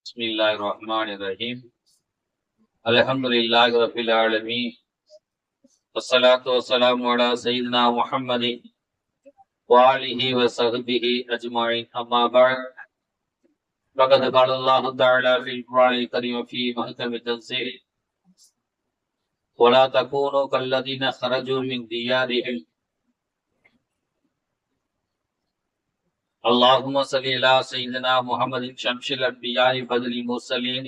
بسم الله الرحمن الرحيم الحمد لله رب العالمين والصلاة والسلام على سيدنا محمد وآله وصحبه أجمعين أما بعد فقد قال الله تعالى في القرآن الكريم في محكم التنزيل ولا تكونوا كالذين خرجوا من ديارهم اللهم صل على سيدنا محمد شمس الأنبياء بدر المرسلين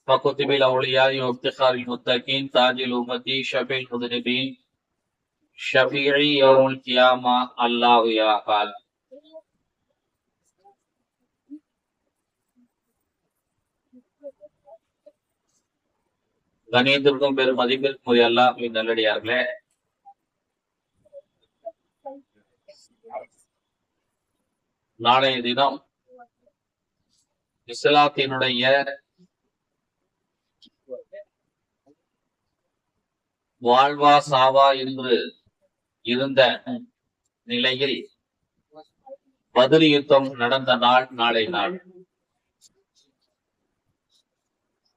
وكتب الأولياء وافتخار المتقين تاج الأمة شفيع المذنبين شفيعي يوم القيامة الله يا قال கணியத்திற்கும் பெரும் மதிப்பிற்கும் அல்லாஹ் நல்லடியார்களே, நாளைய தினம் இஸ்லாத்தினுடைய வாழ்வா சாவா என்று இருந்த நிலையில் பத்ர் யுத்தம் நடந்த நாள் நாளை நாள்.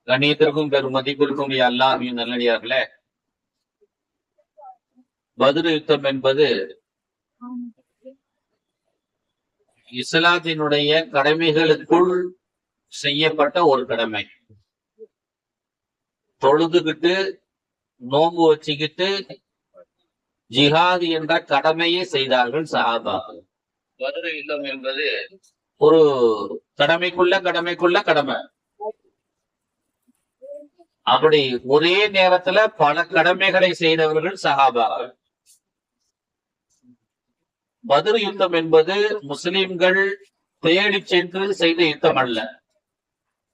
கண்ணியத்திற்கும் பெரும் மதிப்பிற்கும் அல்லாஹ்வின் நல்லடியார்களே, பத்ர் யுத்தம் என்பது இஸ்லாத்தினுடைய கடமைகளுக்குள் செய்யப்பட்ட ஒரு கடமை. தொழுதுகிட்டு நோன்பு வச்சுக்கிட்டு ஜிஹாது என்ற கடமையை செய்தார்கள் சஹாபாக்கள். பத்ர் யுத்தம் என்பது ஒரு கடமைக்குள்ள கடமை. அப்படி ஒரே நேரத்துல பல கடமைகளை செய்தவர்கள் சஹாபாக்கள். பத்ர் யுத்தம் என்பது முஸ்லிம்கள் தேடி சென்று செய்த யுத்தம் அல்ல,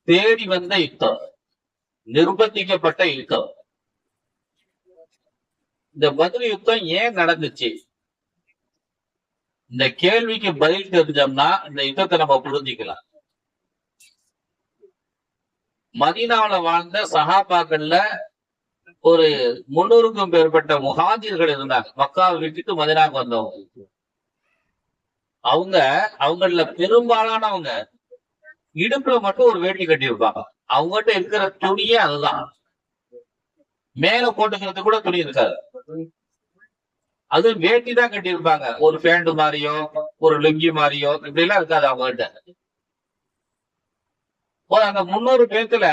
தேடி வந்த யுத்தம், நிர்பந்திக்கப்பட்ட யுத்தம். இந்த பத்ர் யுத்தம் ஏன் நடந்துச்சு? இந்த கேள்விக்கு பதில் தெரிஞ்சோம்னா இந்த யுத்தத்தை நம்ம புரிஞ்சுக்கலாம். மதீனாவுல வாழ்ந்த சஹாபாக்கள்ல ஒரு 300க்கும் மேற்பட்ட முஹாஜிர்கள் இருந்தாங்க. மக்காவை விட்டுட்டு மதீனாவுக்கு வந்தவங்க. அவங்கள பெரும்பாலானவங்க இடுப்புல மட்டும் ஒரு வேட்டி கட்டி இருப்பாங்க. அவங்ககிட்ட இருக்கிற துணியே அதுதான். மேல போட்டுக்கிறது கூட துணி இருக்காது, அது வேட்டி தான் கட்டி இருப்பாங்க. ஒரு பேண்ட் மாதிரியோ ஒரு லுங்கி மாதிரியோ இப்படி எல்லாம் இருக்காது அவங்ககிட்ட. அந்த 300 பேர்த்துல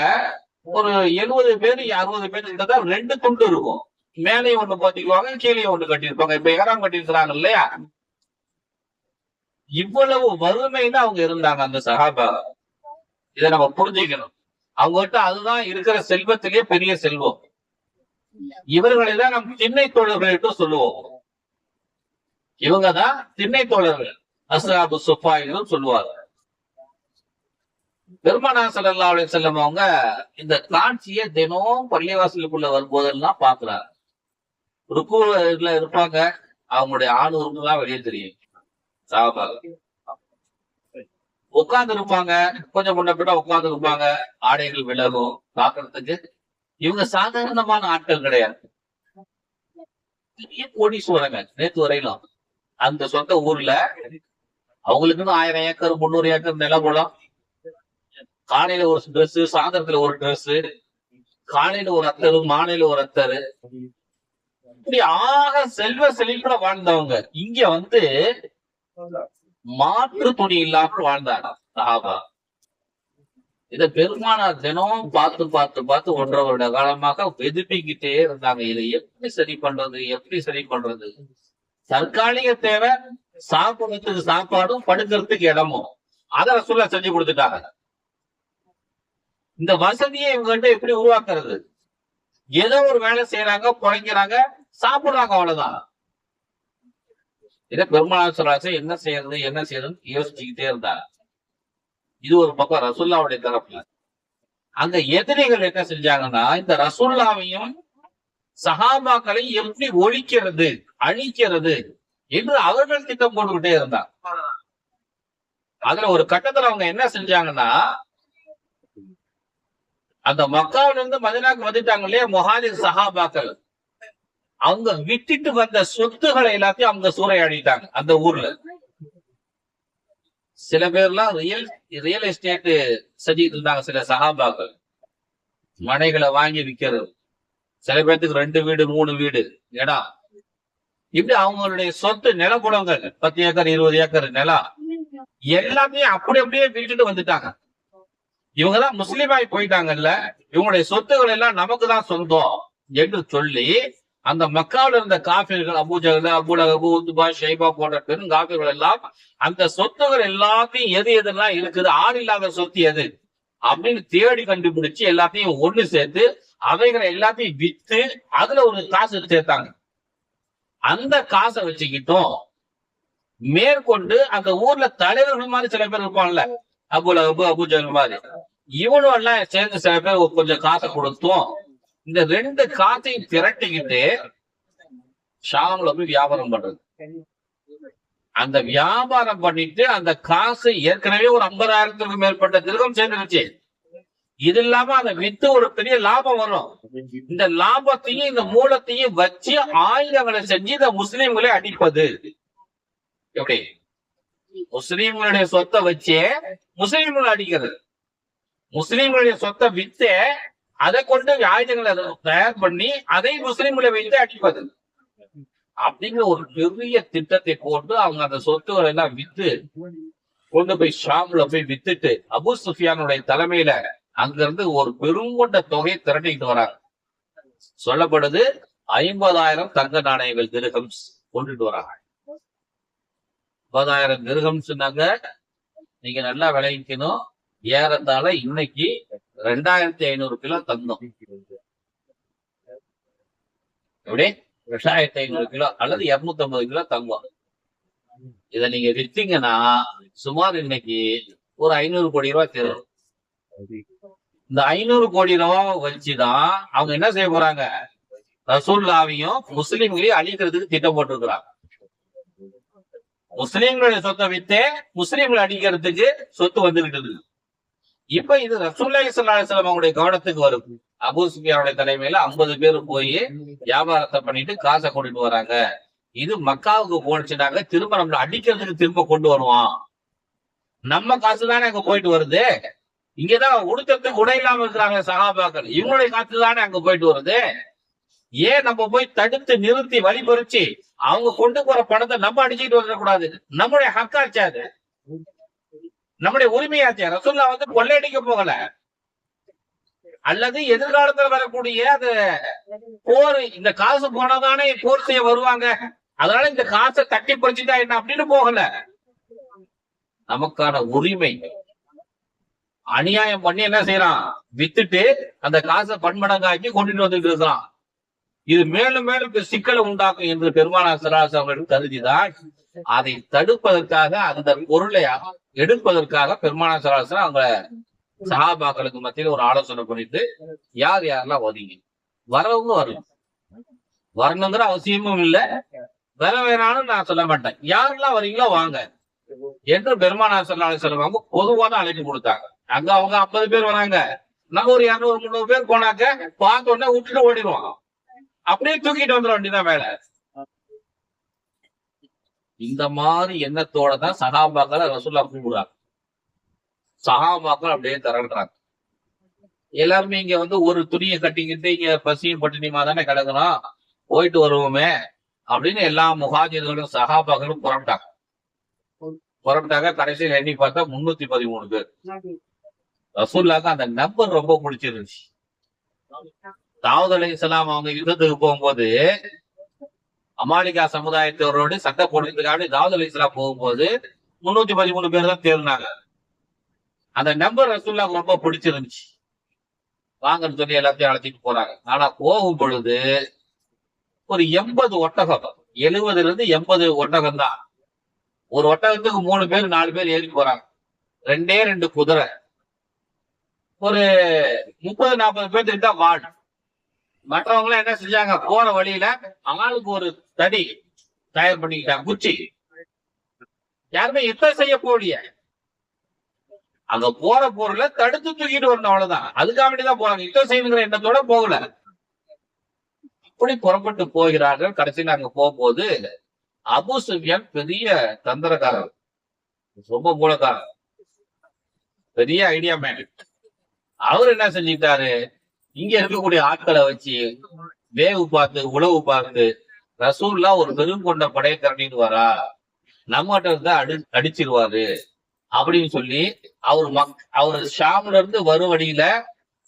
ஒரு 70 பேர் 60 பேர் கிட்ட தான் 2 துண்டு இருக்கும். மேலேயும் ஒண்ணு பாத்திக்குவாங்க, கீழே ஒண்ணு கட்டியிருப்பாங்க. இப்ப ஏறாம் கட்டியிருக்கிறாங்க இல்லையா? இவ்வளவு வறுமையில அவங்க இருந்தாங்க அந்த சஹாபா. இதை நம்ம புரிஞ்சுக்கணும். அவங்ககிட்ட அதுதான் இருக்கிற செல்வத்திலேயே பெரிய செல்வம். இவர்களை தான் நம் திண்ணை தோழர்கள் சொல்லுவோம். இவங்கதான் திண்ணை தோழர்கள், அஸ்ஹாபு சுஃபா என்றும் சொல்லுவாங்க. பெருமானார் ஸல்லல்லாஹு அலைஹி வஸல்லம் அவங்க இந்த காட்சியை தினம் பள்ளிவாசலுக்குள்ள வரும்போதெல்லாம் பாக்குறாங்க. ருக்குல இருப்பாங்க, அவங்களுடைய ஆண் உறுப்புதான் வெளியே தெரியும். உட்கார்ந்து இருப்பாங்க, கொஞ்சம் முன்ன பின்ன உட்கார்ந்து இருப்பாங்க, ஆடைகள் விலகும் பாக்குறதுக்கு. இவங்க சாதாரணமான ஆட்கள் கிடையாது, பெரிய கோடீஸ்வரங்க. நேற்று வரையிலும் அந்த சொந்த ஊர்ல அவங்களுக்குன்னு 1000 ஏக்கர் 300 ஏக்கர் நிலபுலம். காலையில ஒரு ட்ரெஸ், சாயந்தரத்துல ஒரு ட்ரெஸ், காலையில ஒரு அத்தரு, மாலையில ஒரு அத்தரு, இப்படி ஆக செல்வ செழிப்புல வாழ்ந்தவங்க. இங்க வந்து மாற்று துணி இல்லாமல் வாழ்ந்தாங்க சஹாபா. இத பெருமானார் தினம் பார்த்து 1.5 வருட காலமாக வெதுப்பிக்கிட்டே இருந்தாங்க. இதை எப்படி சரி பண்றது? தற்காலிக தேவை சாப்பிடுறதுக்கு சாப்பாடும் படுக்கிறதுக்கு இடமும் அதை ரசூலுல்லாஹ் செஞ்சு கொடுத்துட்டாங்க. இந்த வசதியை இவங்ககிட்ட எப்படி உருவாக்குறது? ஏதோ ஒரு வேலை செய்யறாங்க, குறைக்கிறாங்க, சாப்பிடுறாங்க, அவ்வளவுதான். இதை பெருமானார் ஸல்லல்லாஹு அலைஹி வஸல்லம் என்ன செய்யறதுன்னு யோசிச்சுக்கிட்டே இருந்தாங்க. இது ஒரு பக்கம் ரசூலுல்லாஹ்வுடைய தரப்புல. அங்க எதிரிகள் என்ன செஞ்சாங்கன்னா, இந்த ரசூலுல்லாஹ்வையும் சஹாபாக்களையும் எப்படி ஒழிக்கிறது, அழிக்கிறது என்று அவர்கள் திட்டம் போட்டுக்கிட்டே இருந்தாங்க. அதுல ஒரு கட்டத்துல அவங்க என்ன செஞ்சாங்கன்னா, அந்த மக்காவில இருந்து மதீனாவுக்கு வந்துட்டாங்க இல்லையா முஹாஜிர் சஹாபாக்கள், அவங்க விட்டுட்டு வந்த சொத்துக்களை எல்லாத்தையும் அவங்க சூறையாடிட்டாங்க அந்த ஊர்ல. சில பேர்லாம் ரியல் எஸ்டேட் செஞ்சுட்டு இருந்தாங்க. சில சகாபாக்கள் மனைகளை வாங்கி விற்கிறது. சில பேர்த்துக்கு 2 வீடு 3 வீடு இடம், இப்படி அவங்களுடைய சொத்து நிலப்புலங்கள் 10 ஏக்கர் 20 ஏக்கர் நிலம் எல்லாத்தையும் அப்படியே விட்டுட்டு வந்துட்டாங்க. இவங்கதான் முஸ்லீமாய் போயிட்டாங்கல்ல, இவங்களுடைய சொத்துக்கள் எல்லாம் நமக்கு தான் சொந்தம் என்று சொல்லி அந்த மக்காவில் இருந்த காஃபிர்கள் அபூஜஹல், அபூலஹப், உத்பா, ஷைபா போன்ற பெரும் காஃபிர்கள் எல்லாம் அந்த சொத்துகள் எல்லாத்தையும் எதெல்லாம் இருக்குது, ஆள் இல்லாத சொத்து எது அப்படின்னு தேடி கண்டுபிடிச்சு எல்லாத்தையும் ஒண்ணு சேர்த்து அவைகளை எல்லாத்தையும் வித்து அதுல ஒரு காசு சேர்த்தாங்க. அந்த காசை வச்சுக்கிட்டோம் மேற்கொண்டு அந்த ஊர்ல தலைவர்கள் மாதிரி சில பேர் இருப்பாங்கல்ல, அபூலஹப், அபூஜஹல் மாதிரி, இவனும் எல்லாம் சேர்ந்து சில பேர் கொஞ்சம் காசை கொடுத்தோம். இந்த 2 காசையும் திரட்டிக்கிட்டு ஷாம்ல போய் வியாபாரம் பண்றது. அந்த வியாபாரம் பண்ணிட்டு அந்த காசு ஏற்கனவே ஒரு 50,000க்கு மேற்பட்ட திரகம் சேர்ந்துருச்சு. இது இல்லாம அதை வித்து ஒரு பெரிய லாபம் வரும். இந்த லாபத்தையும் இந்த மூலத்தையும் வச்சு ஆயுதங்களை செஞ்சு இந்த முஸ்லீம்களை அடிப்பது. எப்படி முஸ்லீம்களுடைய சொத்தை வச்சே முஸ்லீம்களை அடிக்கிறது, முஸ்லீம்களுடைய சொத்தை வித்து அதை கொண்டு ஆயுதங்களை தயார் பண்ணி அதை முஸ்லீம்களை வைத்து அடிப்பது அப்படிங்கிற ஒரு பெரிய திட்டத்தை போட்டு அவங்க அந்த சொத்துக்களை எல்லாம் வித்து கொண்டு போய் ஷாம்ல போய் வித்துட்டு அபூ சுஃபியானுடைய தலைமையில அங்க இருந்து ஒரு பெருங்கொண்ட தொகையை திரட்டிக்கிட்டு வராங்க. சொல்லப்படுது 50,000 தங்க நாணயங்கள் திர்ஹம்ஸ் கொண்டுட்டு வராங்க. 50,000 திர்ஹம்ஸ் சொன்னாங்க. நீங்க நல்லா விளைவிக்கணும். ஏறத்தாழ இன்னைக்கு 2500 கிலோ தங்கம். எப்படி 2500 கிலோ அல்லது 250 கிலோ தங்கம். இத நீங்க வித்தீங்கன்னா சுமார் இன்னைக்கு ஒரு 500 கோடி ரூபாய் தேரும். இந்த 500 கோடி ரூபாய் வச்சுதான் அவங்க என்ன செய்ய போறாங்க, ரசூலுல்லாஹ்வையும் முஸ்லிம்களையும் அழிக்கிறதுக்கு திட்டம் போட்டிருக்கிறாங்க. முஸ்லிம்களுடைய சொத்தை வித்தே முஸ்லிம்களை அடிக்கிறதுக்கு சொத்து வந்துகிட்டு. இப்ப இது ரசூலுல்லாஹி ஸல்லல்லாஹு அலைஹி வஸல்லம் அவங்களுடைய கவனத்துக்கு வரும். அபூ சுஃபியானுடைய தலைமையில 50 பேர் போய் வியாபாரத்தை பண்ணிட்டு காசை கொண்டுட்டு வராங்க. இது மக்காவுக்கு போனுச்சுனாங்க, திரும்ப நம்மள அடிக்கிறதுக்கு திரும்ப கொண்டு வருவான். நம்ம காசு தானே அங்க போயிட்டு வருது. இங்கதான் உடுக்கிறதுக்கு உடை இல்லாம இருக்கிறாங்க சகாபாக்கள், இவங்களுடைய காசு தானே அங்க போயிட்டு வருது. ஏன் நம்ம போய் தடுத்து நிறுத்தி வழிபறிச்சு அவங்க கொண்டு போற பணத்தை நம்ம அடிச்சுட்டு வந்துடக்கூடாது? நம்முடைய ஹக்காச்சு, அது நம்முடைய உரிமையாச்சு. ரசூலுல்லாஹ் வந்து கொள்ளையடிக்க போகல, அல்லது எதிர்காலத்துல வரக்கூடிய அது போர், இந்த காசு போனதானே போர் செய்ய வருவாங்க, அதனால இந்த காசை தட்டி பறிச்சுட்டா என்ன அப்படின்னு போகல. நமக்கான உரிமை அநியாயம் பண்ணி என்ன செய்யறான், வித்துட்டு அந்த காசை பன்மடங்காக்கி கொண்டுட்டு வந்துட்டு இருக்கான். இது மேலும் மேலும் சிக்கலை உண்டாக்கும் என்று பெருமானார் ஸல்லல்லாஹு அலைஹி வஸல்லம் கருதிதான் அதை தடுப்பதற்காக அந்த பொருளை எடுப்பதற்காக பெருமானார் ஸல்லல்லாஹு அலைஹி வஸல்லம் அவங்க சஹாபாக்களுக்கு மத்தியில ஒரு ஆலோசனை பண்ணிட்டு யார் யாரெல்லாம் ஒதுங்க வரவங்க வரணுங்கிற அவசியமும் இல்லை, வர வேணாலும் நான் சொல்ல மாட்டேன், யாரெல்லாம் வரீங்களோ வாங்க என்று பெருமானார் ஸல்லல்லாஹு அலைஹி வஸல்லம் அவங்க பொதுவான அழைப்பு கொடுத்தாங்க. அங்க அவங்க 50 பேர் வராங்க, நம்ம ஒரு 200-300 பேர் போனாக்க பார்த்த உடனே விட்டுட்டு ஓடிடுவாங்க, அப்படியே தூக்கிட்டு வந்துட வேண்டியதான் வேலை. இந்த மாதிரி எண்ணத்தோட தான் சஹாபாக்களை ரசூலுல்லாஹ் கூப்பிடுறாங்க. சஹாபாக்கள் அப்படியே திரண்டுறாங்க. எல்லாருமே இங்க வந்து ஒரு துணியை கட்டிக்கிட்டு இங்க பசியும் பட்டினியுமா தானே கிடக்கணும், போயிட்டு வருவோமே அப்படின்னு எல்லா முஹாஜிர்களும் சஹாபாக்களும் புறப்பட்டாங்க. கடைசியில் எண்ணி பார்த்தா 313 பேர். ரசூலுல்லாஹ்க்கு அந்த நம்பர் ரொம்ப பிடிச்சிருந்துச்சு. தாவூத் அலைஹிஸ்ஸலாம் அவங்க யுத்தத்துக்கு போகும்போது அமாலிகா சமுதாயத்தவரோடு சண்டை போடுறதுக்காக தாவூத் அலைஹிஸ்ஸலாம் போகும்போது 313 பேர் தான் தேர்ந்தாங்க. அந்த நம்பர் ரசூலுல்லாஹ்க்கு ரொம்ப பிடிச்சிருந்துச்சு. வாங்கன்னு சொல்லி எல்லாத்தையும் அழைச்சிட்டு போறாங்க. ஆனா போகும் பொழுது ஒரு 80 ஒட்டகம், 70 - 80 ஒட்டகம் தான். ஒரு ஒட்டகத்துக்கு 3 பேர் 4 பேர் ஏறி போறாங்க. 2 குதிரை, ஒரு 30-40 பேர்த்துக்கு தான் வாள். மற்றவங்க எல்லாம் என்ன செஞ்சாங்க, போற வழியில ஆளுக்கு ஒரு தடி தயார் பண்ணிக்கிட்டாங்க, குச்சி. யாருமே யுத்தம் செய்ய போலிய, அங்க போற பொருளை தடுத்து தூக்கிட்டு வரணும், அவ்வளவுதான். அதுக்காக வேண்டிதான் போறாங்க, யுத்தம் செய்யணுங்கிற எண்ணத்தோட போகல. அப்படி புறப்பட்டு போகிறார்கள். கடைசியில் அங்க போகும்போது அபூ சுஃபியான் பெரிய தந்திரக்காரர். ரொம்ப மூலக்காரன், பெரிய ஐடியா மேன். அவர் என்ன செஞ்சிட்டாரு, இங்க இருக்கக்கூடிய ஆட்களை வச்சு வேவு பார்த்து உளவு பார்த்து ரசூல்லா ஒரு பெருங்கொண்ட படையக்கரணின்னு வரா, நம்மகிட்ட இருந்தா அடிச்சிருவாரு அப்படின்னு சொல்லி அவர் ஷாம்ல இருந்து வரும் வழியில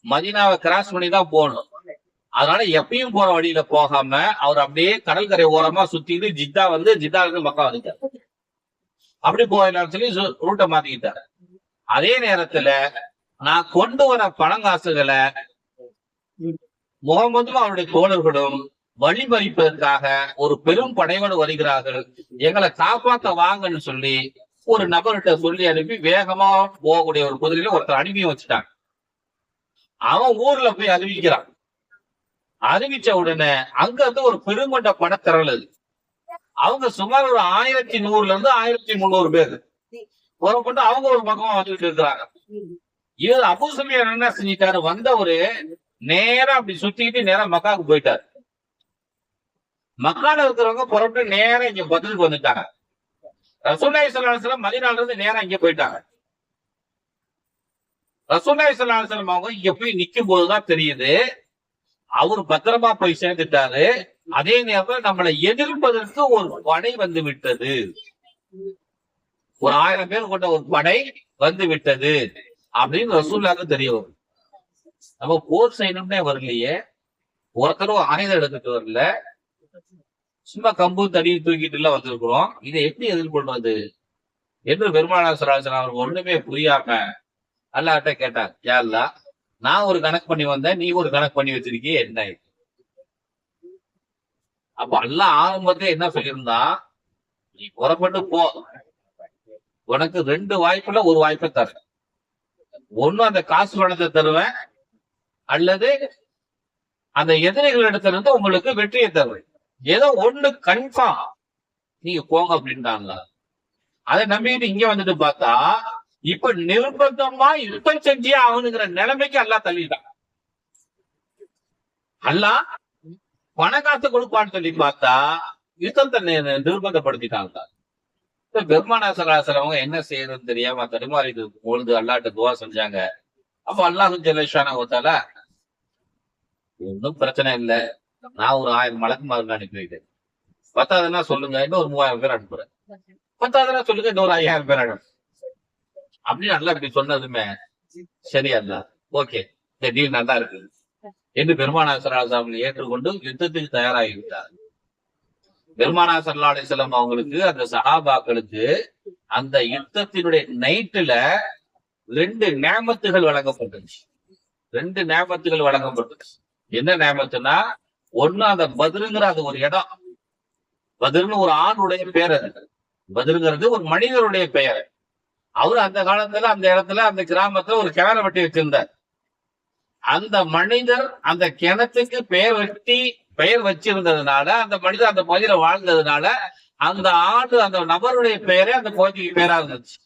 மதீனாவை கிராஸ் பண்ணி தான் போகணும். அதனால எப்பயும் போற வழியில போகாம அவர் அப்படியே கடற்கரை ஓரமா சுத்திட்டு ஜித்தா வந்து ஜித்தா இருந்து மக்கா வந்துட்டார். அப்படி போயிடலாம்னு சொல்லி ரூட்டை மாத்திக்கிட்டார். அதே நேரத்துல நான் கொண்டு வர பணங்காசுகளை முகமதும் அவருடைய தோழர்களும் வழிமறிப்பதற்காக ஒரு பெரும் படையோடு வருகிறார்கள், எங்களை காப்பாத்த வாங்கன்னு சொல்லி ஒரு நபர்கிட்ட சொல்லி அனுப்பி வேகமா போகக்கூடிய ஒரு குதிரையில ஒருத்தர் அனுப்பி வச்சுட்டாங்க. அவன் ஊர்ல போய் அறிவிக்கிறான். அறிவிச்ச உடனே அங்க இருந்து ஒரு பெருங்கொண்ட படத்திரள், அவங்க சுமார் ஒரு 1100 இருந்து 1300 பேர் புறப்பட்டு அவங்க ஒரு பக்கம் வந்துட்டு இருக்கிறாங்க. இது அபூ சுஃபியான் என்ன செஞ்சிட்டாரு, வந்த ஒரு நேரா அப்படி சுத்திக்கிட்டு நேரா மக்காவுக்கு போயிட்டாரு. மக்கால இருக்கிறவங்க புறப்பட்டு நேரா இங்க பத்ருக்கு வந்துட்டாங்க. ரசூலுல்லாஹி ஸல்லல்லாஹு அலைஹி வஸல்லம் மதீனால இருந்து நேரா இங்க போயிட்டாங்க. ரசூலுல்லாஹி ஸல்லல்லாஹு அலைஹி வஸல்லம் அவங்க இங்க போய் நிக்கும் போதுதான் தெரியுது அவர் பத்திரமா போய் சேர்ந்துட்டாரு. அதே நேரத்தில் நம்மளை எதிர்ப்பதற்கு ஒரு படை வந்து விட்டது, ஒரு 1000 பேர் கொண்ட ஒரு படை வந்து விட்டது அப்படின்னு ரசூலுல்லாஹ்க்கு தெரிய வரும். நம்ம போர் செய்யணும்னே வரலையே, ஒருத்தரும் ஆயுதம் எடுத்துட்டு வரல, சும்மா கம்பு தடி தூக்கிட்டு எல்லாம் வந்திருக்கிறோம், இதை எப்படி எதிர்கொள்றது என்று பெருமானார் ஸல்லல்லாஹு அலைஹி வஸல்லம் அவருக்கு ஒண்ணுமே புரியாம அல்லாஹ்ட்ட கேட்டார், யா அல்லாஹ், நான் ஒரு கணக்கு பண்ணி வந்தேன், நீ ஒரு கணக்கு பண்ணி வச்சிருக்கிய என்ன? அப்ப அல்லாஹ் ஆரம்பத்துல என்ன சொல்லியிருந்தா, நீ புறப்பட்டு போ, உனக்கு 2 வாய்ப்புல ஒரு வாய்ப்பை தரேன், ஒண்ணு அந்த காசு பணத்தை தருவேன், அல்லது அந்த எதிரிகள் இடத்துல இருந்து உங்களுக்கு வெற்றியை தருவேன், ஏதோ ஒண்ணு கன்ஃபார்ம், நீங்க போங்க அப்படின்ட்டாங்க. அதை நம்பிட்டு இங்க வந்துட்டு பார்த்தா இப்ப நிர்பந்தமா யுத்தம் செஞ்சே ஆகணுங்கிற நிலைமைக்கு அல்லாஹ் தள்ளிட்டான். அல்லாஹ் பணக்காசு கொடுப்பான்னு சொல்லி பார்த்தா யுத்தத்தை நிர்பந்தப்படுத்திட்டாங்க. பெருமானார் ஸல்லல்லாஹு அலைஹி வஸல்லம் என்ன செய்யறதுன்னு தெரியாம தடுமாறிட்டு பொழுது அல்லாஹ்ட்ட துவா செஞ்சாங்க. அப்ப அல்லாஹ் ஜல்ல ஷானஹு வ தஆலா, ஒன்னும் பிரச்சனை இல்ல, நான் ஒரு 1000 மலக்குமார்கள் அனுப்பி வைக்கிறேன், பத்தாவதுன்னா சொல்லுங்க, இன்னும் ஒரு 3000 பேர் அனுப்புறேன், பத்தாவதுன்னா சொல்லுங்க, இன்னொரு 5000 பேர் அனுப்பு அப்படின்னு அல்லாஹ் இப்படி சொன்னதுமே சரி அல்லாஹ், ஓகே, இந்த டீல் நல்லா இருக்கு என்று பெருமானார் ஸல்லல்லாஹு அலைஹி வஸல்லம் ஏற்றுக்கொண்டு யுத்தத்துக்கு தயாராகிவிட்டார். பெருமானார் ஸல்லல்லாஹு அலைஹி வஸல்லம் அவங்களுக்கு அந்த சஹாபாக்களுக்கு அந்த யுத்தத்தினுடைய நைட்டுல 2 நேமத்துகள் வழங்கப்பட்டுச்சு. 2 நேமத்துகள் வழங்கப்பட்டுச்சு. என்ன நேமத்துனா, ஒண்ணு அந்த பத்ருங்கிற அது ஒரு இடம், பத்ருன்னு ஒரு ஆணுடைய பெயர், அது பத்ருங்கிறது ஒரு மனிதருடைய பெயர். அவரு அந்த காலத்துல அந்த இடத்துல அந்த கிராமத்துல ஒரு கிணறு வெட்டி வச்சிருந்தார். அந்த மனிதர் அந்த கிணத்துக்கு பெயர் வச்சிருந்ததுனால, அந்த மனிதர் அந்த பகுதியில வாழ்ந்ததுனால அந்த ஆண்டு அந்த நபருடைய பெயரே அந்த பகுதிக்கு பேரா இருந்துச்சு.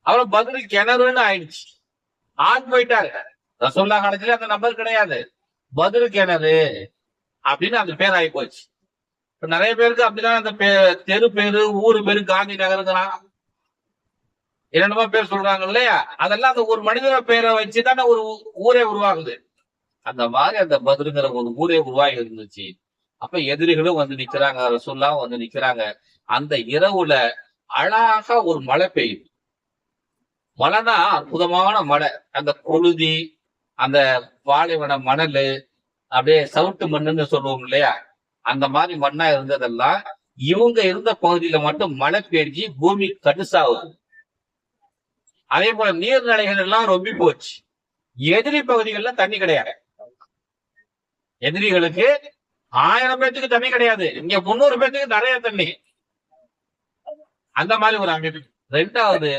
அப்புறம் பதில் கிணறுன்னு ஆயிடுச்சு. ஆண் போயிட்டாரு, ரசூலுல்லாஹ் காலத்துல அந்த நபர் கிடையாது, பதில் கிணறு அப்படின்னு அந்த பேர் ஆகி போச்சு. நிறைய பேருக்கு அப்படிதான் அந்த தெரு பேரு ஊரு பேரு காந்தி நகருங்கிறான், என்னென்னமோ பேர் சொல்றாங்க இல்லையா, அதெல்லாம் அந்த ஒரு மனிதர பேரை வச்சுதானே ஒரு ஊரே உருவாகுது. அந்த மாதிரி அந்த பத்ருங்கிற ஒரு ஊரே உருவாகி இருந்துச்சு. அப்ப எதிரிகளும் வந்து நிக்கிறாங்க, ரசூலுல்லாஹ் வந்து நிக்கிறாங்க. அந்த இரவுல அழகா ஒரு மழை பெய்யுது. மழைனா அற்புதமான மழை, அந்த புழுதி, அந்த பாலைவன மணல், அப்படியே சவுட்டு மண்ணுன்னு சொல்லுவோம் இல்லையா, அந்த மாதிரி மண்ணா இருந்ததெல்லாம் இவங்க இருந்த பகுதியில மட்டும் மழை பெய்ஞ்சு பூமி கடுசாகுது. அதே போல நீர்நிலைகள் எல்லாம் ரொம்பி போச்சு. எதிரி பகுதிகள்ல தண்ணி கிடையாது, எதிரிகளுக்கு 1000 பேத்துக்கு தண்ணி கிடையாது, இங்க 300 பேத்துக்கு நிறைய தண்ணி, அந்த மாதிரி ஒரு அமைப்பு. 2வது,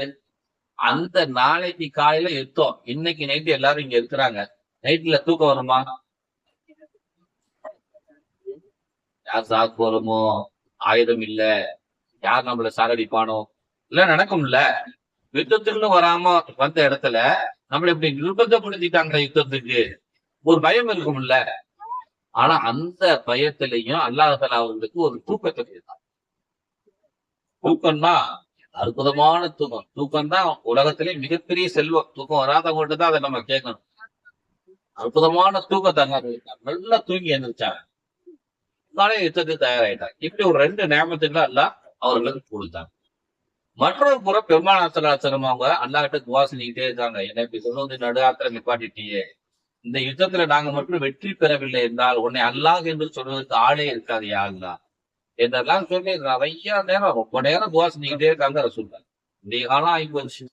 அந்த நாளைக்கு காலையில யுத்தம், இன்னைக்கு நைட்டு எல்லாரும் இங்க இருக்கிறாங்க, நைட்ல தூக்கம் வருமா? யார் சாக்கு வருமோ, ஆயுதம் இல்ல, யார் நம்மள சாகடிப்பானோ, இல்ல நடக்கும்ல. யுத்தத்துக்குன்னு வராம வந்த இடத்துல நம்மள இப்படி நிர்பந்தப்படுத்திட்டாங்க யுத்தத்துக்கு, ஒரு பயம் இருக்கும்ல. ஆனா அந்த பயத்திலையும் அல்லாஹ் தஆலா அவர்களுக்கு ஒரு தூக்கத்தை கொடுத்தார். தூக்கம்னா அற்புதமான தூக்கம். தூக்கம் தான் உலகத்திலே மிகப்பெரிய செல்வம். தூக்கம் வராதவங்கள்ட்ட தான் அதை நம்ம கேட்கணும். அற்புதமான தூக்கத்தை நல்லா தூங்கி எழுந்திரிச்சாங்க. காலையில யுத்தத்துக்கு தயாராயிட்டாங்க. இப்படி ஒரு 2 நியமத்துக்கள் அல்லாஹ் அவர்களுக்கு கொடுத்தாங்க. மற்றொரு புறம் பெருமானார் ஸல்லல்லாஹு அலைஹி வஸல்லம் அவங்க அல்லாஹ்கிட்ட துஆ செஞ்சுக்கிட்டே இருக்காங்க. என்னை இப்படி கொண்டு வந்து நடுஆத்துல நிப்பாட்டிட்டியே, இந்த யுத்தத்துல நாங்க மட்டும் வெற்றி பெறவில்லை என்றால் உன்னை அல்லாஹ் என்று சொல்வதற்கு ஆளே இருக்காது யா அல்லாஹ் என்றெல்லாம் சொல்லி நிறைய நேரம் ரொம்ப நேரம் துஆ செஞ்சுக்கிட்டே இருக்காங்க ரசூலுல்லாஹ். விடிய காலம் ஆகி போச்சு.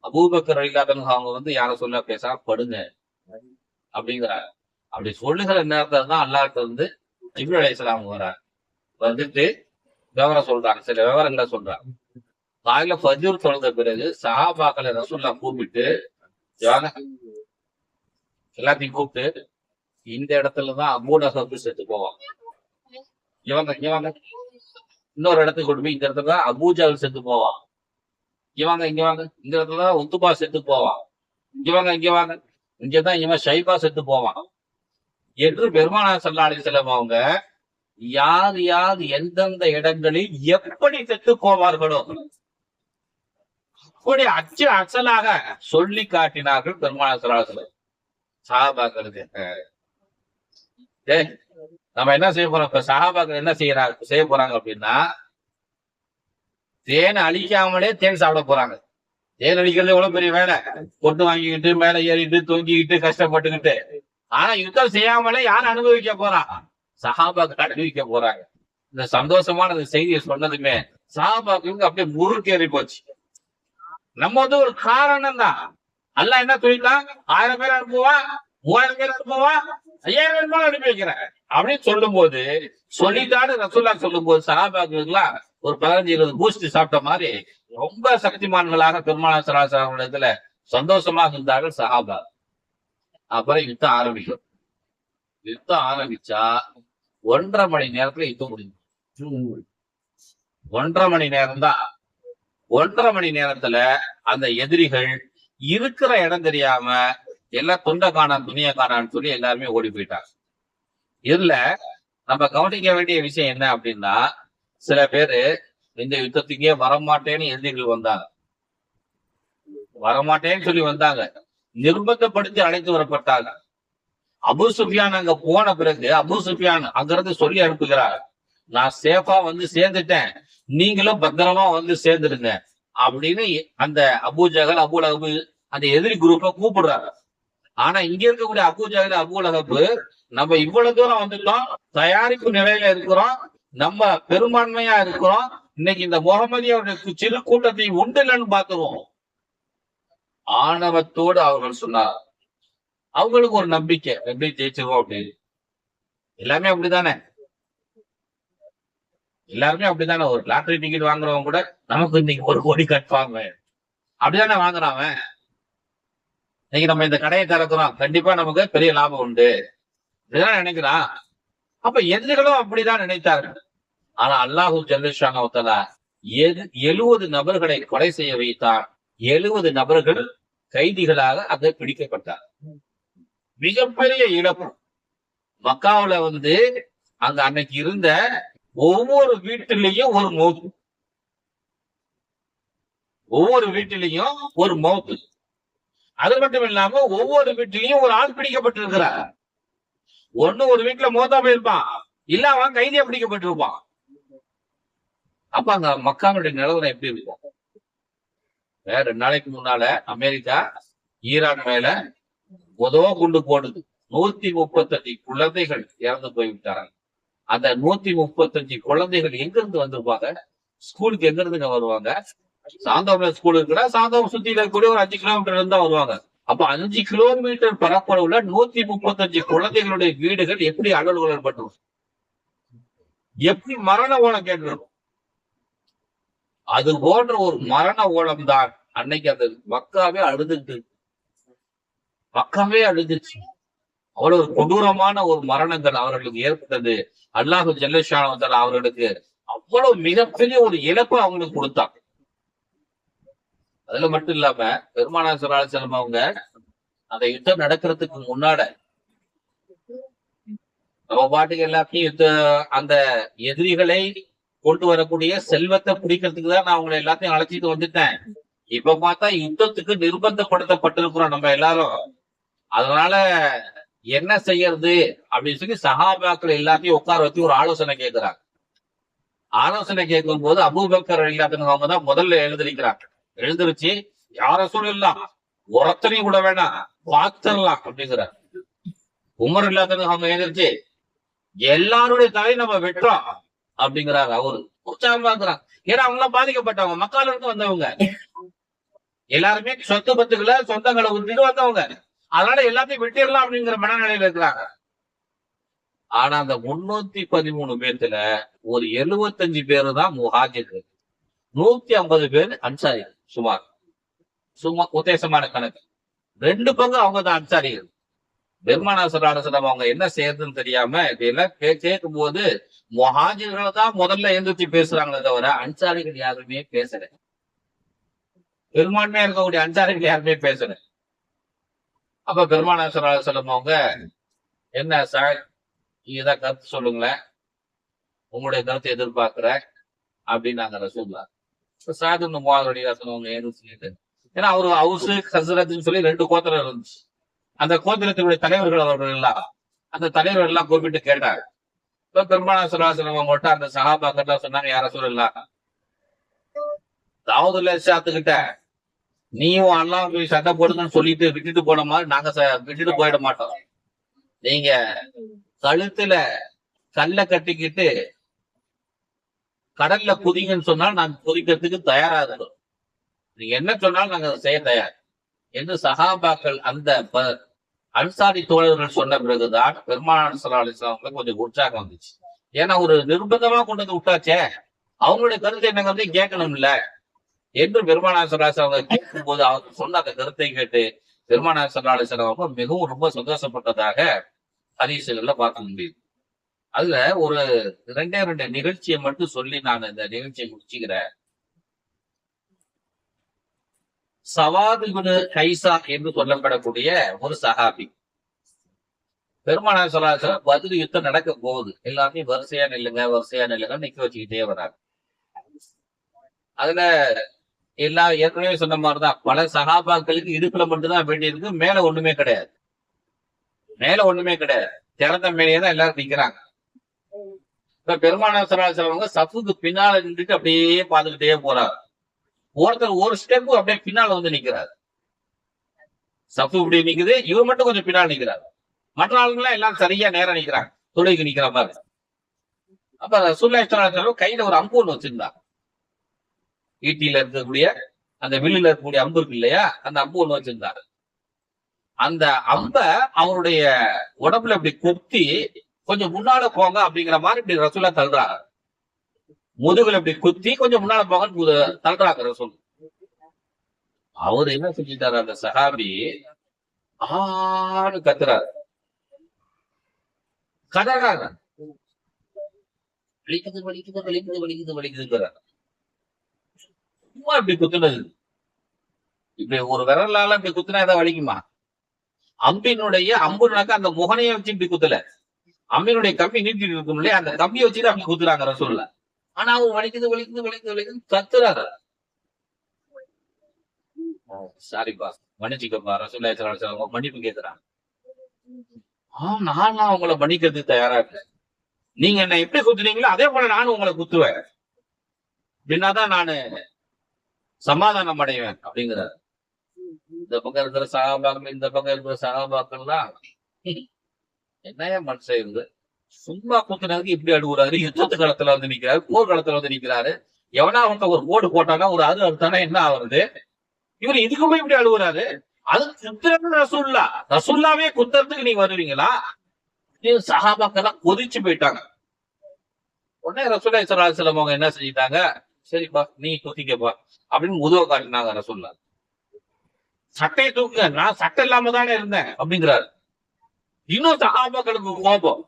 அபூபக்கர் ரலியல்லாஹு அன்ஹு அவங்க வந்து யார சொல்ல பேசாம படுங்க அப்படிங்கிறாங்க. அப்படி சொல்லுகிற நேரத்துல தான் அல்லாஹ்ட்ட வந்து ஜிப்ரீல் அலைஹிஸ்ஸலாம் வராங்க. வந்துட்டு விவரம் சொல்றாங்க. சில விவரங்களை சொல்றாங்க. காலையில ஃபஜ்ர் தொழுத பிறகு சஹாபாக்களை ரசூலுல்லாஹ் கூப்பிட்டு எல்லாத்தையும் கூப்பிட்டு இந்த இடத்துலதான் அபூ லஹப் செத்து போவாங்க. இவங்க இன்னொரு இடத்துக்கு கொண்டு போய் இந்த இடத்துலதான் அபூ ஜஹல் செத்து போவான். இங்க வாங்க இந்த இடத்துலதான் உத்துபா செத்து போவான். இங்க வாங்க இங்கதான் இவன் ஷைபா செத்து போவான் என்று பெருமானார் ஸல்லல்லாஹு அலைஹி வஸல்லம் அவங்க யார் யார் எந்தெந்த இடங்களில் எப்படி செத்து போவார்களோ அப்படி அச்சு அசலாக சொல்லி காட்டினார்கள் பெருமானார் ஸல்லல்லாஹு அலைஹி வஸல்லம். சஹாபாக்களுக்கு நம்ம என்ன செய்ய போறோம்? இப்ப சஹாபாக்கள் என்ன செய்ய போறாங்க அப்படின்னா, தேனை அழிக்காமலே தேன் சாப்பிட போறாங்க. தேன் அழிக்கிறது எவ்வளவு பெரிய வேலை. கொண்டு வாங்கிக்கிட்டு மேல ஏறிட்டு தொங்கிக்கிட்டு கஷ்டப்பட்டுக்கிட்டு. ஆனா யுத்தம் செய்யாமலே யார் அனுபவிக்க போறா? சஹாபாக்கள் அனுபவிக்க போறாங்க. இந்த சந்தோஷமான இந்த செய்தியை சொன்னதுமே சஹாபாக்களுக்கு அப்படியே முறுக்கேறி போச்சு. நம்ம வந்து ஒரு காரணம் தான். அல்லாஹ் என்ன சொல்லிட்டான்? 1000 பேர் அனுப்புவான், 3000 பேர் அனுப்புவான், 5000 பேர் அனுப்பி வைக்கிறேன் அப்படின்னு சொல்லும் போது சொல்லிட்டாரு ரசூலுல்லாஹ் சொல்லும் போது சஹாபாக்களுக்குலாம் ஒரு 15-20 பூஸ்ட் சாப்பிட்ட மாதிரி ரொம்ப சக்திமான்களாக பெருமானார் ஸல்லல்லாஹு அலைஹி வஸல்லம் இடத்துல சந்தோஷமாக இருந்தார்கள் சஹாபா. அப்புறம் யுத்தம் ஆரம்பிக்கும். யுத்தம் ஆரம்பிச்சா 1.5 மணி நேரத்துல யுத்தம் முடியும். 1.5 மணி நேரம் தான். 1.5 மணி நேரத்துல அந்த எதிரிகள் இருக்கிற இடம் தெரியாம எல்லாம் துண்டை காணான் துணியை காணான்னு சொல்லி எல்லாருமே ஓடி போயிட்டாங்க. இதுல நம்ம கவனிக்க வேண்டிய விஷயம் என்ன அப்படின்னா, சில பேரு இந்த யுத்தத்துக்கே வரமாட்டேன்னு எதிரிகள் வந்தாங்க. வரமாட்டேன்னு சொல்லி வந்தாங்க. நிர்பந்தப்படுத்தி அழைத்து வரப்பட்டாங்க. அபூ சுஃபியான் அங்க போன பிறகு அபூ சுஃபியான் அங்கிருந்து சொல்லி அனுப்புகிறார், நான் சேஃபா வந்து சேர்ந்துட்டேன், நீங்களும் பத்திரமா வந்து சேர்ந்துருங்க அப்படின்னு அந்த அபூ ஜஹல் அபூ லஹப் அந்த எதிரி குரூப்பை கூப்பிடுறாரு. ஆனா இங்க இருக்கக்கூடிய அபூ ஜஹல் அபூ லஹப் நம்ம இவ்வளவு தூரம் வந்துட்டோம், தயாரிப்பு நிலையில இருக்கிறோம், நம்ம பெரும்பான்மையா இருக்கிறோம், இன்னைக்கு இந்த முகமதியோட சிறு கூட்டத்தை உண்டுலன்னு பாத்துருவோம். ஆணவத்தோடு அவர்கள் சொன்னார். அவங்களுக்கு ஒரு நம்பிக்கை, எப்படி ஜெயிச்சிருவோம் அப்படின்னு. எல்லாமே அப்படித்தானே, எல்லாருமே அப்படித்தானே. ஒரு லாட்டரி டிக்கெட் வாங்குறவங்க கூட நமக்கு இன்னைக்கு 1 கோடி கட்பாங்க அப்படிதானே வாங்குறாங்க. இன்னைக்கு நம்ம இந்த கடையை திறக்கிறோம், கண்டிப்பா நமக்கு பெரிய லாபம் உண்டு அப்படிதான் நினைக்கிறான். அப்ப எதிரிகளும் அப்படிதான் நினைத்தார்கள். ஆனா அல்லாஹு ஜல்லஷானஹு வ தஆலா 70 நபர்களை கொலை செய்ய வைத்தார். 70 நபர்கள் கைதிகளாக அதை பிடிக்கப்பட்டார். மிகப்பெரிய இழப்பு. மக்காவுல வந்து அங்க அன்னைக்கு இருந்த ஒவ்வொரு வீட்டிலையும் ஒரு மௌத்து, ஒவ்வொரு வீட்டிலையும் ஒரு மௌத்து. அது மட்டும் இல்லாம ஒவ்வொரு வீட்டிலையும் ஒரு ஆள் பிடிக்கப்பட்டிருக்கிறார். ஒண்ணு ஒரு வீட்டுல மோதா போயிருப்பான், இல்ல அவன் கைதியா பிடிக்கப்பட்டிருப்பான். அப்ப அங்க மக்காவுடைய நிலவரம் எப்படி இருக்கும்? 2 நாளைக்கு முன்னால அமெரிக்கா ஈரான் மேல உதவ குண்டு போடுது. 135 குழந்தைகள் இறந்து போய்விட்டாங்க. அந்த 135 குழந்தைகள் எங்க இருந்து வந்திருப்பாங்க? ஸ்கூலுக்கு எங்க இருந்துங்க வருவாங்க? சாந்தோம்ல ஸ்கூல் இருக்குன்னா சாந்தோம் சுத்தியில இருக்கக்கூடிய ஒரு 5 கிலோமீட்டர் இருந்தா வருவாங்க. அப்ப 5 கிலோமீட்டர் பரப்பளவுல 135 குழந்தைகளுடைய வீடுகள் எப்படி அலுவலகப்பட்டோம், எப்படி மரண ஓலம் கேட்கிறோம்? அது போன்ற ஒரு மரண ஓலம் தான் அன்னைக்கு அந்த மக்காவே அழுதுச்சு. அவ்வளவு ஒரு கொடூரமான ஒரு மரணங்கள் அவர்களுக்கு ஏற்பட்டது. அல்லாஹு ஜல்லஷானஹு வ தஆலா அவர்களுக்கு அவ்வளவு மிகப்பெரிய ஒரு இழப்பு அவங்களுக்கு கொடுத்தாங்க. அதுல மட்டும் இல்லாம பெருமானார் ஸல்லல்லாஹு அலைஹி வஸல்லம் அவங்க அந்த யுத்தம் நடக்கிறதுக்கு முன்னாட நம்ம பாட்டுக்கு எல்லாத்தையும் அந்த எதிரிகளை கொண்டு வரக்கூடிய செல்வத்தை பிடிக்கிறதுக்கு தான் நான் உங்களை எல்லாத்தையும் அழைச்சிட்டு வந்துட்டேன். இப்ப பார்த்தா யுத்தத்துக்கு நிர்பந்தப்படுத்தப்பட்டிருக்கிறோம் நம்ம எல்லாரும். அதனால என்ன செய்யறது அப்படின்னு சொல்லி சஹாபாக்கள் எல்லாத்தையும் உட்கார வச்சு ஒரு ஆலோசனை கேட்கிறாங்க. ஆலோசனை கேட்கும் போது அபூபக்கர் ரலியல்லாஹு அவங்க தான் முதல்ல எழுந்திருக்கிறாங்க. எழுந்திருச்சு யார சொல்லலாம், ஒருத்தனையும் கூட வேணாம், பார்த்துடலாம் அப்படிங்கிறார். உமர் இல்லாதவங்க அவங்க எழுந்திருச்சு எல்லாருடைய தலையும் நம்ம வெட்டுறோம் அப்படிங்கிறாங்க. அவரு உற்சாகமா இருக்கிறாங்க. ஏன்னா அவங்க எல்லாம் பாதிக்கப்பட்டவங்க, மக்கள் இருந்து வந்தவங்க, எல்லாருமே சொத்து பத்துக்களை சொந்தங்களை விட்டுட்டு வந்தவங்க. அதனால எல்லாத்தையும் வெட்டிடலாம் அப்படிங்கிற மனநிலையில இருக்கிறாங்க. ஆனா அந்த 313 பேர்த்துல ஒரு 75 பேரு தான் முஹாஜிர்கள், 150 பேர் அன்சாரி. சும்மா உத்தேசமான கணக்கு. 2 பங்கு அவங்க தான் அன்சாரிகள். பெருமானார் ஸல்லல்லாஹு அலைஹி வஸல்லம் அவங்க என்ன செய்யறதுன்னு தெரியாம இதெல்லாம் கேட்கும் போது முஹாஜிர்கள் தான் முதல்ல எழுந்திருச்சு பேசுறாங்களே தவிர அன்சாரிகள் யாருமே பேசல. பெரும்பான்மையா இருக்கக்கூடிய அன்சாரிகள் யாருமே பேசல. அப்ப பெருமானார் ஸல்லல்லாஹு அலைஹி வஸல்லம் அவங்க என்ன சார் இதான் கருத்து சொல்லுங்களேன், உங்களுடைய கருத்தை எதிர்பார்க்கிறேன் அப்படின்னு நாங்க ரசூலுல்லாஹ் சாது முஆதுடைய சொன்னவங்க ஏன்னு. ஏன்னா அவரு ஹவுஸ் ஹஸ்ரத்னு சொல்லி 2 கோத்திரம் இருந்துச்சு. அந்த கோத்திரத்தினுடைய தலைவர்கள் அவர்கள் எல்லாம், அந்த தலைவர்கள் எல்லாம் கூப்பிட்டு கேட்டாங்க. இப்ப பெருமானார் ஸல்லல்லாஹு அலைஹி வஸல்லம் அவங்கள்ட்ட அந்த சஹாபாக்கள் சொன்னாங்க, யார சொல்லலாம், தாவூத் அலைஹிஸ்ஸலாத்துக்கிட்ட நீயும் அல்லாஹ் போய் சண்டை போடுங்கன்னு சொல்லிட்டு விட்டுட்டு போன மாதிரி நாங்க விட்டுட்டு போயிட மாட்டோம். நீங்க கழுத்துல கல்ல கட்டிக்கிட்டு கடல்ல குதிங்கன்னு சொன்னால் நாங்க குதிக்கிறதுக்கு தயாரா இருக்கோம். நீங்க என்ன சொன்னாலும் நாங்க செய்ய தயார் என்று சஹாபாக்கள் அந்த அன்சாரி தோழர்கள் சொன்ன பிறகுதான் பெருமானார் ஸல்லல்லாஹு அலைஹி வஸல்லம் கொஞ்சம் உற்சாகம் வந்துச்சு. ஏன்னா ஒரு நிர்பந்தமா கொண்டு வந்து விட்டாச்சே, அவங்களுடைய கருத்தை என்னங்கிறதை கேட்கணும்ல என்று பெருமானார் ஸல்லல்லாஹு அலைஹி வஸல்லம் கேட்கும் போது அவர் சொன்ன அந்த கருத்தை கேட்டு பெருமானார் ஸல்லல்லாஹு அலைஹி வஸல்லம் மிகவும் ரொம்ப சந்தோஷப்பட்டதாக ஹதீஸ்கள்ல பார்க்க முடியுது. அதுல ஒரு 2 நிகழ்ச்சியை மட்டும் சொல்லி நான் இந்த நிகழ்ச்சியை முடிச்சுக்கிறேன். சவாத் இப்னு கைஸா என்று சொல்லப்படக்கூடிய ஒரு சஹாபி, பெருமானார் ஸல்லல்லாஹு அலைஹி வஸல்லம் பத்ர் யுத்தம் நடக்க போகுது, எல்லாத்தையும் வரிசையா நில்லுங்க நிக்க வச்சுக்கிட்டே வராங்க. அதுல எல்லாம் ஏற்கனவே சொன்ன மாதிரிதான் பல சஹாபாக்களுக்கு இடுப்புல மட்டும்தான் வேண்டி இருக்கு, மேல ஒண்ணுமே கிடையாது. திறந்த மேலேயே தான் எல்லாரும் நிக்கிறாங்க. இப்ப பெருமானார் ஸல்லல்லாஹு அலைஹி வஸல்லம் சஃபுக்கு பின்னால நின்றுட்டு அப்படியே பார்த்துக்கிட்டே போறாரு. ஒருத்தர் ஒரு ஸ்டெப் அப்படியே பின்னால வந்து நிக்கிறாரு. சஃபு இப்படி நிக்குது, இவர் மட்டும் கொஞ்சம் பின்னால் நிக்கிறாரு. மற்ற ஆளுங்கெல்லாம் எல்லாம் சரியா நேரம் நிக்கிறாங்க, தொழுகைக்கு நிக்கிற மாதிரி. அப்ப ரசூலுல்லாஹி ஸல்லல்லாஹு அலைஹி வஸல்லம் கையில ஒரு அம்பு ஒண்ணு வச்சிருந்தாங்க. ஈட்டியில இருக்கக்கூடிய அந்த வில்லுல இருக்கக்கூடிய அம்பு இருக்கு இல்லையா, அந்த அம்பு ஒண்ணு வச்சிருந்தாரு. அந்த அம்ப அவருடைய உடம்புல இப்படி குத்தி கொஞ்சம் முன்னால போங்க அப்படிங்கிற மாதிரி இப்படி ரசூலா தள்ளுறாங்க. முதுகுல இப்படி குத்தி கொஞ்சம் முன்னால போங்க தள்ளுறாங்க ரசூல். அவரு என்ன செஞ்சிட்டாரு, அந்த சஹாபி ஆறு கத்துறாரு, கதறாங்க, வலிக்குதுங்கிறார். சும்மா இப்படி குத்துனது, இப்படி ஒரு விரலால இப்படி குத்துனா ஏதாவது வலிக்குமா? அம்பினுடைய அம்புனாக்க அந்த முகனையை வச்சு இப்படி குத்தல, அம்பினுடைய கம்பி நீட்டிட்டு இருக்கும் இல்லையா, அந்த கம்பியை வச்சுட்டு அப்படி குத்துறாங்க ரசூல்ல. ஆனா அவங்க வலிக்குது கத்துறாங்க. சாரிப்பா, மன்னிச்சுக்கப்பா, ரசூலுல்லாஹி ஸல்லல்லாஹு அலைஹி வஸல்லம் மன்னிப்பு கேட்கிறாங்க. நான் உங்களை மன்னிக்கிறதுக்கு தயாரா இருக்கேன். நீங்க என்ன எப்படி குத்துறீங்களோ அதே போல நானும் உங்களை குத்துவேன், அப்படின்னாதான் நானு சமாதானம் அடைவேன் அப்படிங்கிறாரு. இந்த பக்கம் இருக்கிற சகாபாக்கள், இந்த பக்கம் இருக்கிற சகாபாக்கள் தான் என்னைய மனுஷன் இருந்து சும்மா குத்துனதுக்கு இப்படி அழுகுறாரு. யுத்த காலத்துல வந்து நிக்கிறாரு, போர்க்காலத்துல வந்து நிக்கிறாரு. எவனா அவங்க ஒரு போர்டு போட்டானா ஒரு அறுத்தானா என்ன ஆகுறது? இவர் இதுக்குமே இப்படி அழுகுறாரு. அது குத்துறது ரசூல்லாவே குத்துறதுக்கு நீங்க வருவீங்களா? சஹாபாக்கெல்லாம் கொதிச்சு போயிட்டாங்க. உடனே ரசூலுல்லாஹி ஸல்லல்லாஹு அலைஹி வஸல்லம் அவங்க என்ன செஞ்சிட்டாங்க, சரிப்பா நீ குத்திக்கப்பா அப்படின்னு உதவ காட்டினாங்க. ரசூலுல்லாஹ் சட்டையை தூக்குங்க, நான் சட்டை இல்லாம தானே இருந்தேன் அப்படிங்கிறாரு. இன்னும் சஹாபாக்களுக்கு கோபம்.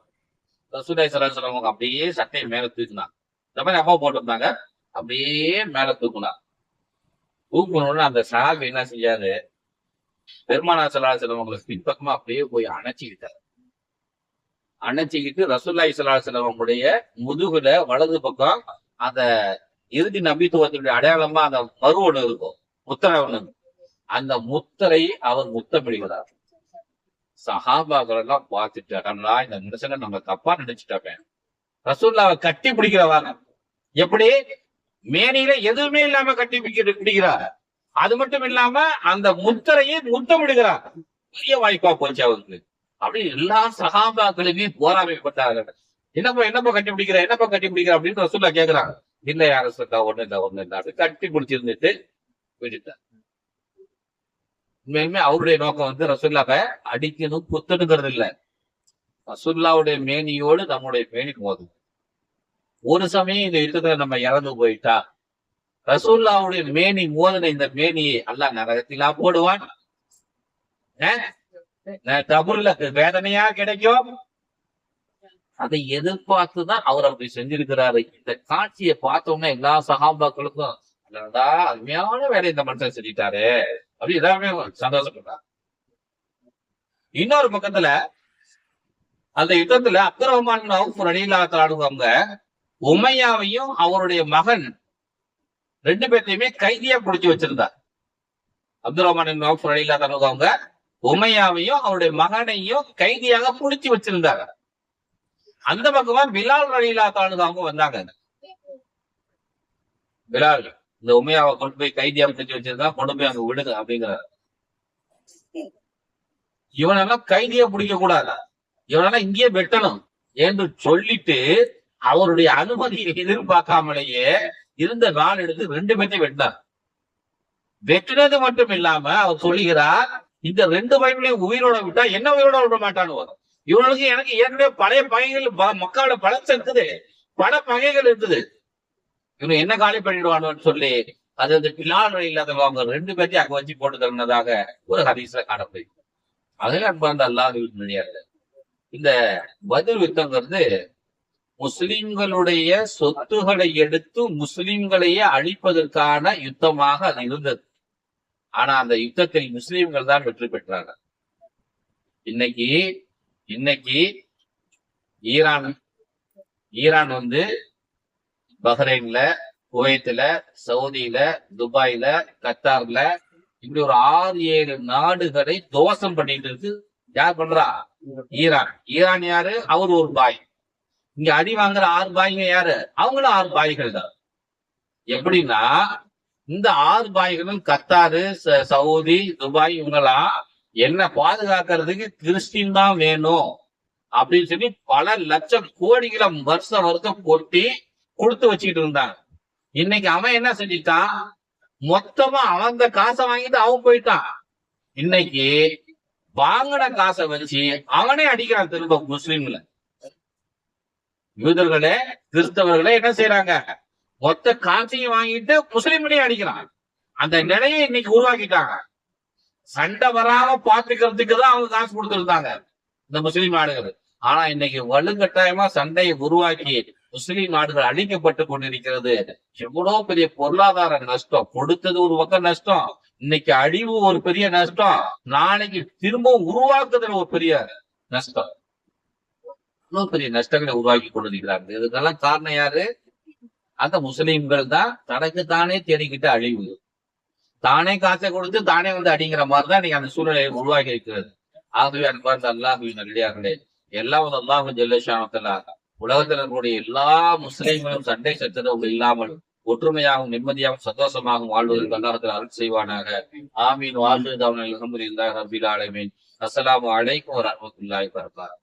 ரசூலுல்லாஹி ஸல்லல்லாஹு அலைஹி வஸல்லம் அவங்க அப்படியே சட்டையை மேல தூக்குனாங்க. இந்த மாதிரி அப்பா போட்டிருந்தாங்க, அப்படியே மேல தூக்குனாங்க. தூக்கணும்னு அந்த சஹாபி என்ன செஞ்சாரு, பெருமானார் ஸல்லல்லாஹு அலைஹி வஸல்லம் அவங்களை பின்பக்கமா அப்படியே போய் அணைச்சிக்கிட்டாரு. அணைச்சிக்கிட்டு ரசூலுல்லாஹி ஸல்லல்லாஹு அலைஹி வஸல்லம் அவங்களுடைய முதுகுல வலது பக்கம் அந்த இறுதி நம்பித்துவத்தினுடைய அடையாளமா அந்த மறு ஒண்ணு இருக்கும், முத்திரை ஒண்ணு. அந்த முத்திரை அவர் முத்தமிடுகிறார். சஹாபாக்கள் எல்லாம் பார்த்துட்டாங்களா, இந்த மனுஷனை நம்ம தப்பா நினைச்சுட்டாங்க. ரசூலுல்லாஹ்வை கட்டி பிடிக்கிறவாங்க. எப்படி? மேனியில எதுவுமே இல்லாம கட்டி பிடிக்கிறார். அது மட்டும் இல்லாம அந்த முத்திரையை முத்தமிடுகிறார். பெரிய வாய்ப்பா போச்சு அவருக்கு. அப்படி எல்லா சஹாபாக்களுமே போராமைப்பட்டார்கள். என்னப்பா கட்டி பிடிக்கிற அப்படின்னு ரசூலுல்லாஹ் கேக்குறாங்க. இல்ல யார சொல்லா, ஒண்ணு இல்ல அப்படி கட்டி பிடிச்சிருந்துட்டு விட்டுட்டார். உண்மையுமே அவருடைய நோக்கம் வந்து ரசூலுல்லாஹ்வை அடிக்கணும் குத்தணுங்கிறது இல்ல. ரசூலுல்லாஹ்வுடைய மேனியோடு நம்முடைய மேனி மோதும். ஒரு சமயம் இந்த யுத்தத்துல நம்ம இறந்து போயிட்டா, ரசூலுல்லாஹ்வுடைய மேனி மோதின இந்த மேனியை அல்லாஹ் நரகத்திலா போடுவான். கபூர்ல வேதனையா கிடைக்கும். அதை எதிர்பார்த்துதான் அவர் அப்படி செஞ்சிருக்கிறாரு. இந்த காட்சியை பார்த்தோம்னா எல்லா சஹாபாக்களுக்கும் அருமையான வேலை இந்த மனுஷன் செஞ்சிட்டாரு அப்படி எல்லாருமே சந்தோஷப்பட்டார். இன்னொரு பக்கத்துல அந்த யுத்தத்துல அப்துர் ரஹ்மான் அவுஃப் ரலியல்லாஹு தஆலா அவங்க உமையாவையும் அவருடைய மகன் 2 பேர்த்தையுமே கைதியா பிடிச்சு வச்சிருந்தார். அப்துர் ரஹ்மான் அவுஃப் ரலியல்லாஹு தஆலா அவங்க உமையாவையும் அவருடைய மகனையும் கைதியாக பிடிச்சு வச்சிருந்தாங்க. அந்த பக்கமா பிலால் ரலியல்லாஹு தஆலா அவங்க வந்தாங்க. பிலால் இந்த உமையாவை கொண்டு போய் கைதியா பிடிச்சு வச்சிருந்தா, கொண்டு போய் அங்க விடுங்க அப்படிங்கிறார். இவனெல்லாம் கைதியா பிடிக்க கூடாது, இவனெல்லாம் இங்கேயே வெட்டணும் என்று சொல்லிட்டு அவருடைய அனுமதியை எதிர்பார்க்காமலேயே இருந்த நாள் எடுத்து 2 பேர்த்தையும் வெட்டினார். வெட்டினது மட்டும் இல்லாம அவர் சொல்லுகிறார், இந்த 2 பையன்களையும் உயிரோட விட்டா என்ன உயிரோட விட மாட்டான்னு வரும். இவனுக்கு எனக்கு ஏற்கனவே பழைய பகைகள், மக்களோட பழசம் இருக்குது, பல பகைகள் இருக்குது, இவனு என்ன காலி பண்ணிடுவானு சொல்லி அது அந்த பிலால் இல்லாதவங்க அவங்க 2 பேர்த்தையும் அங்க வச்சு போட்டு தருனதாக ஒரு ஹதீஸ்ல காணப்படுது. அதில் அன்பார்ந்த அல்லாஹ்வின் இந்த பத்ர் யுத்தங்கிறது முஸ்லிம்களுடைய சொத்துக்களை எடுத்து முஸ்லிம்களையே அழிப்பதற்கான யுத்தமாக அது இருந்தது. ஆனா அந்த யுத்தத்தில் முஸ்லிம்கள் தான் வெற்றி பெற்றாங்க. இன்னைக்கு ஈரான் வந்து பஹ்ரைன்ல, குவைத்துல, சவுதியில, துபாயில, கத்தார்ல இப்படி ஒரு 6-7 நாடுகளை துவசம் பண்ணிட்டு இருக்கு. யார் பண்றா? ஈரான் யாரு? அவர் ஒரு பாய். இங்க அடி வாங்குற 6 பாய்ங்க யாரு? அவங்களும் 6 பாய்கள் தான். எப்படின்னா இந்த 6 பாய்களும் கத்தாரு, சவுதி, துபாய் இவங்கெல்லாம் என்ன பாதுகாக்கிறதுக்கு கிறிஸ்டின் தான் வேணும் அப்படின்னு சொல்லி பல லட்சம் கோடிகளை வருஷம் கொட்டி கொடுத்து வச்சுக்கிட்டு இருந்தாங்க. இன்னைக்கு அவன் என்ன செஞ்சிட்டான்? மொத்தமா அவன் காசை வாங்கிட்டு அவன் போயிட்டான். இன்னைக்கு வாங்கின காசை வச்சு அவனே அடிக்கிறான் திரும்ப முஸ்லிம்ல. யூதர்களே, கிறிஸ்தவர்களே என்ன செய்யறாங்க? மொத்த காசையும் வாங்கிட்டு முஸ்லிம்களையும் அடிக்கிறான். அந்த நிலையை இன்னைக்கு உருவாக்கிட்டாங்க. சண்டை வராம பாத்துக்கிறதுக்கு தான் அவங்க காசு கொடுத்துருந்தாங்க இந்த முஸ்லிம் நாடுகள். ஆனா இன்னைக்கு வலுக்கட்டாயமா சண்டையை உருவாக்கி முஸ்லிம் நாடுகள் அழிக்கப்பட்டு கொண்டிருக்கிறது. எவ்வளவு பெரிய பொருளாதார நஷ்டம். கொடுத்தது ஒரு பக்கம் நஷ்டம், இன்னைக்கு அழிவு ஒரு பெரிய நஷ்டம், நாளைக்கு திரும்பவும் உருவாக்குதல் ஒரு பெரிய நஷ்டம். இவ்வளவு பெரிய நஷ்டங்களை உருவாக்கி கொண்டிருக்கிறார்கள். இதுக்கெல்லாம் காரணம் யாரு? அந்த முஸ்லிம்கள் தான். தனக்கு தானே தேடிக்கிட்டு அழிவு, தானே காசை கொடுத்து தானே வந்து அடிங்கிற மாதிரிதான் இன்னைக்கு அந்த சூழ்நிலையை உருவாக்கி இருக்கிறது. ஆகவே அன்பார்ந்த அல்லாஹ்வின் நல்லடியார்களே, எல்லாம் வந்து அல்லாஹ் ஜல்லஷானஹு உலகத்தில் இருக்கக்கூடிய எல்லா முஸ்லிம்களும் சண்டை சச்சரவு இல்லாமல் ஒற்றுமையாகவும் நிம்மதியாகவும் சந்தோஷமாகவும் வாழ்வதற்கு அல்லாஹ்வுத்தாலா அருள் செய்வானாக. ஆமீன். வாஹிரு தஅவானா அல்ஹம்துலில்லாஹி ரப்பில் ஆலமீன். அஸ்ஸலாமு அலைக்கும் வரஹ்மத்துல்லாஹி வபரகாத்துஹு.